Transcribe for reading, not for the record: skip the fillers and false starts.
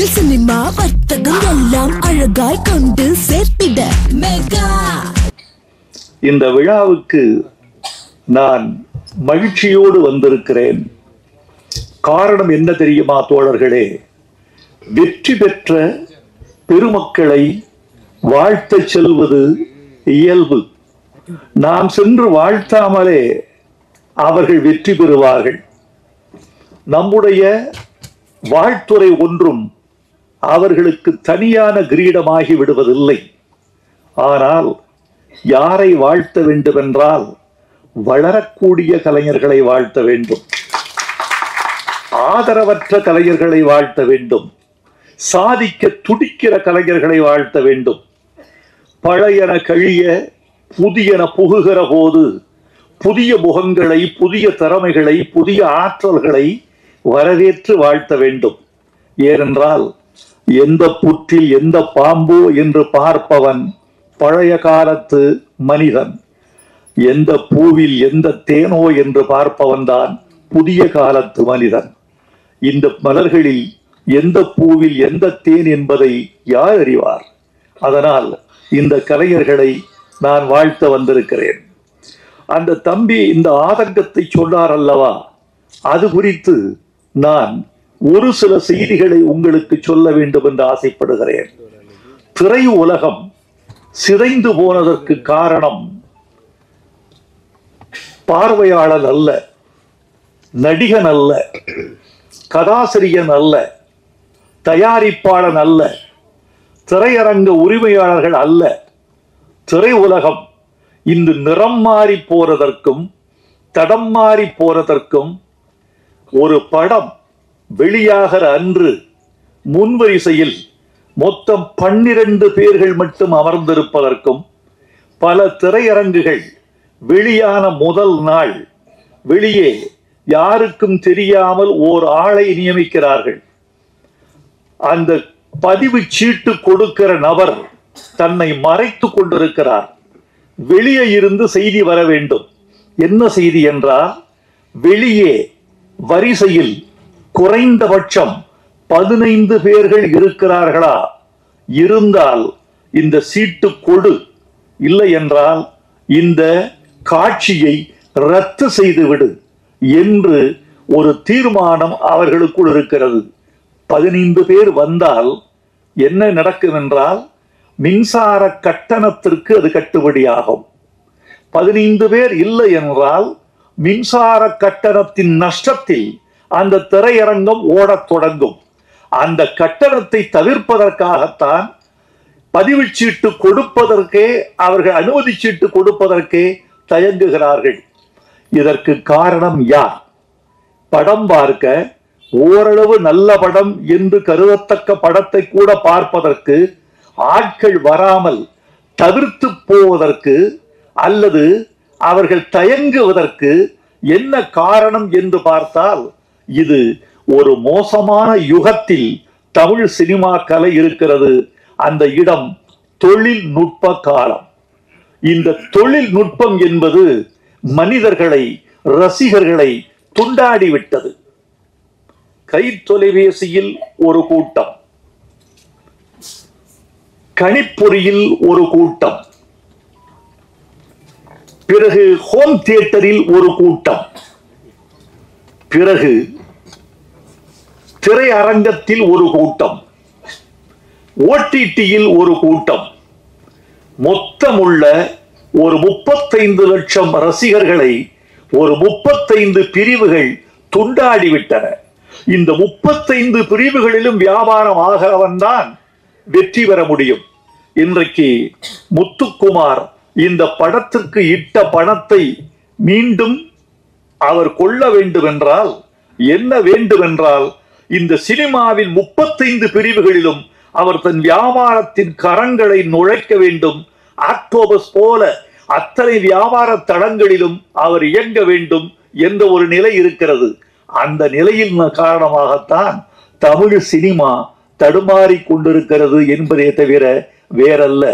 Tamil cinema வர்த்தகம் எல்லாம் அழகாய் கொண்டு சேர்த்திட மெகா. இந்த விழாவுக்கு நான் மகிழ்ச்சியோடு வந்திருக்கிறேன். காரணம் என்ன தெரியுமா தோழர்களே? வெற்றி பெற்ற பெருமக்களை வாழ்த்த செல்வது இயல்பு. நாம் சென்று வாழ்த்தாமலே அவர்கள் வெற்றி பெறுவார்கள். நம்முடைய வாழ்த்துறை ஒன்றும் அவர்களுக்கு தனியான கிரீடமாகி விடுவதில்லை. ஆனால் யாரை வாழ்த்த வேண்டும் என்றால் வளரக்கூடிய கலைஞர்களை வாழ்த்த வேண்டும், ஆதரவற்ற கலைஞர்களை வாழ்த்த வேண்டும், சாதிக்க துடிக்கிற கலைஞர்களை வாழ்த்த வேண்டும். பழையன கழிய புதியன புகுகிற போது புதிய முகங்களை, புதிய திறமைகளை, புதிய ஆற்றல்களை வரவேற்று வாழ்த்த வேண்டும். ஏனென்றால் எந்த புற்றில் எந்த பாம்போ என்று பார்ப்பவன் பழைய காலத்து மனிதன், எந்த பூவில் எந்த தேனோ என்று பார்ப்பவன் தான் புதிய காலத்து மனிதன். இந்த மலர்களில் எந்த பூவில் எந்த தேன் என்பதை யார் அறிவார்? அதனால் இந்த கலைஞர்களை நான் வாழ்த்த வந்திருக்கிறேன். அந்த தம்பி இந்த ஆதங்கத்தை சொன்னார் அல்லவா, அது குறித்து நான் ஒரு சில செய்திகளை உங்களுக்கு சொல்ல வேண்டும் என்று ஆசைப்படுகிறேன். திரை உலகம் சிதைந்து போனதற்கு காரணம் பார்வையாளர் அல்ல, நடிகன் அல்ல, கதாசிரியன் அல்ல, தயாரிப்பாளன் அல்ல, திரையரங்க உரிமையாளர்கள் அல்ல. திரை உலகம் இன்று நிறம் மாறி போறதற்கும் தடம் மாறி போறதற்கும், ஒரு படம் வெளியாகிற அன்று முன்வரிசையில் மொத்தம் 12 பேர்கள் மட்டும் அமர்ந்திருப்பதற்கும், பல திரையரங்குகள் வெளியான முதல் நாள் வெளியே யாருக்கும் தெரியாமல் ஓர் ஆளை நியமிக்கிறார்கள். அந்த பதிவு சீட்டு கொடுக்கிற நபர் தன்னை மறைத்து கொண்டிருக்கிறார். வெளியே இருந்து செய்தி வர வேண்டும். என்ன செய்தி என்றால், வெளியே வரிசையில் குறைந்தபட்சம் 15 பேர்கள் இருக்கிறார்களா, இருந்தால் இந்த சீட்டு கொடு, இல்லை என்றால் இந்த காட்சியை ரத்து செய்துவிடு என்று ஒரு தீர்மானம் அவர்களுக்குள் இருக்கிறது. 15 பேர் வந்தால் என்ன நடக்கும் என்றால், மின்சார கட்டணத்திற்கு அது கட்டுப்படியாகும். 15 பேர் இல்லை என்றால் மின்சார கட்டணத்தின் நஷ்டத்தில் அந்த திரையரங்கம் ஓடத் தொடங்கும். அந்த கட்டணத்தை தவிர்ப்பதற்காகத்தான் பதிவு சீட்டு கொடுப்பதற்கே, அவர்கள் அனுமதி சீட்டு கொடுப்பதற்கே தயங்குகிறார்கள். இதற்கு காரணம் யார்? படம் பார்க்க ஓரளவு நல்ல படம் என்று கருதத்தக்க படத்தை கூட பார்ப்பதற்கு ஆட்கள் வராமல் தவிர்த்து போவதற்கு அல்லது அவர்கள் தயங்குவதற்கு என்ன காரணம் என்று பார்த்தால், இது ஒரு மோசமான யுகத்தில் தமிழ் சினிமா கலை இருக்கிறது. அந்த இடம் தொழில்நுட்ப காலம். இந்த தொழில்நுட்பம் என்பது மனிதர்களை, ரசிகர்களை துண்டாடிவிட்டது. கை தொலைபேசியில் ஒரு கூட்டம், கணிப்பொறியில் ஒரு கூட்டம், பிறகு ஹோம் தியேட்டரில் ஒரு கூட்டம், பிறகு திரையரங்கத்தில் ஒரு கூட்டம், ஓடிடியில் ஒரு கூட்டம். மொத்தமுள்ள ஒரு 35 லட்சம் ரசிகர்களை ஒரு 35 பிரிவுகள் துண்டாடிவிட்டன. இந்த 35 பிரிவுகளிலும் வியாபாரம் ஆகிறவன் தான் வெற்றி பெற முடியும். இன்றைக்கு முத்துக்குமார் இந்த படத்திற்கு இட்ட பணத்தை மீண்டும் அவர் கொள்ள வேண்டும் என்றால் என்ன வேண்டும் என்றால், இந்த சினிமாவின் 35 பிரிவுகளிலும் அவர் தன் வியாபாரத்தின் கரங்களை நுழைக்க வேண்டும். ஆக்டோபஸ் போல அத்தனை வியாபார தளங்களிலும் அவர் இயங்க வேண்டும் என்ற ஒரு நிலை இருக்கிறது. அந்த நிலையின் காரணமாகத்தான் தமிழ் சினிமா தடுமாறி கொண்டிருக்கிறது என்பதே தவிர வேறல்ல.